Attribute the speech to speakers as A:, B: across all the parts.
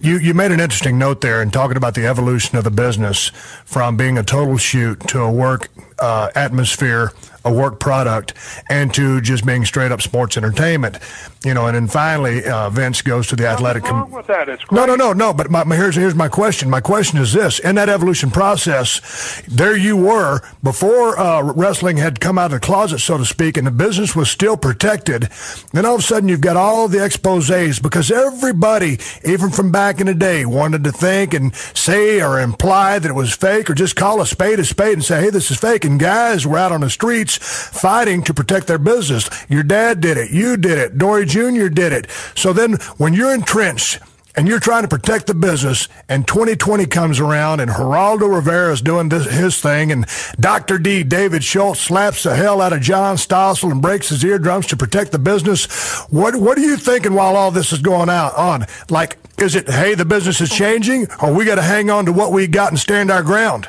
A: You made an interesting note there in talking about the evolution of the business from being a total shoot to a work atmosphere, a work product, and to just being straight up sports entertainment. And then finally Vince goes to the athletic.
B: What's wrong with that? It's great.
A: No. But here's my question. My question is this: in that evolution process, there you were before wrestling had come out of the closet, so to speak, and the business was still protected. Then all of a sudden, you've got all the exposés because everybody, even from back in the day, wanted to think and say or imply that it was fake, or just call a spade and say, "Hey, this is fake." And guys were out on the streets fighting to protect their business. Your dad did it. You did it. Dory Jr. did it. So then when you're entrenched and you're trying to protect the business, and 2020 comes around, and Geraldo Rivera is doing his thing, and Dr. D, David Schultz, slaps the hell out of John Stossel and breaks his eardrums to protect the business. What are you thinking while all this is going on? Like, is it, hey, the business is changing, or we got to hang on to what we got and stand our ground?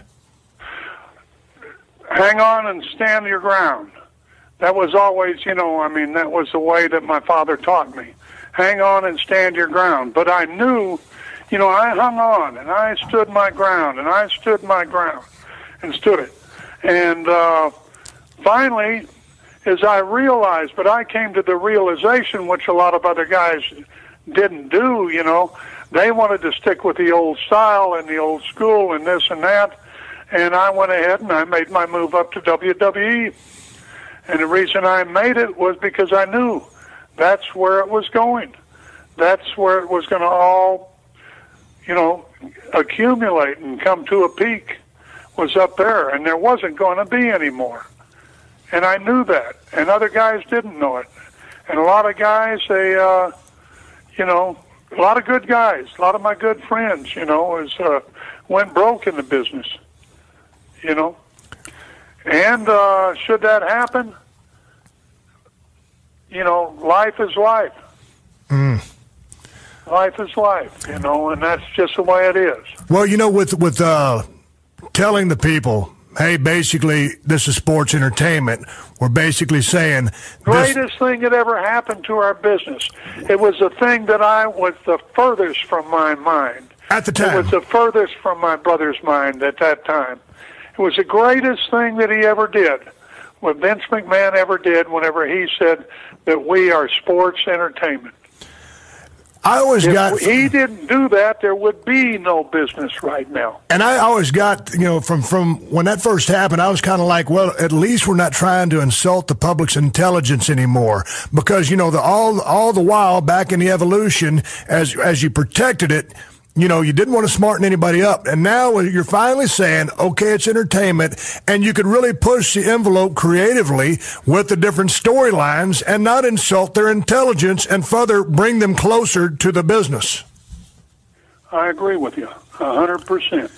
B: Hang on and stand your ground. That was always, that was the way that my father taught me. Hang on and stand your ground. But I knew, I hung on, and I stood my ground, and I stood my ground, and stood it. And finally, as I realized, but I came to the realization, which a lot of other guys didn't do, they wanted to stick with the old style and the old school and this and that. And I went ahead and I made my move up to WWE. And the reason I made it was because I knew that's where it was going. That's where it was going to all, accumulate and come to a peak, was up there. And there wasn't going to be any more. And I knew that. And other guys didn't know it. And a lot of guys, they, a lot of good guys, a lot of my good friends, went broke in the business. And should that happen, life is life. Life is life, and that's just the way it is.
A: Well, with telling the people, hey, basically, this is sports entertainment, we're basically saying
B: greatest thing that ever happened to our business. It was the thing that I was the furthest from my mind.
A: At the time.
B: It was the furthest from my brother's mind at that time. It was the greatest thing that he ever did, what Vince McMahon ever did whenever he said that we are sports entertainment. If he didn't do that, there would be no business right now.
A: And I always got, from when that first happened, I was kind of like, well, at least we're not trying to insult the public's intelligence anymore. Because, all the while back in the evolution, as you protected it, you didn't want to smarten anybody up. And now you're finally saying, okay, it's entertainment, and you could really push the envelope creatively with the different storylines and not insult their intelligence and further bring them closer to the business.
B: I agree with you 100%.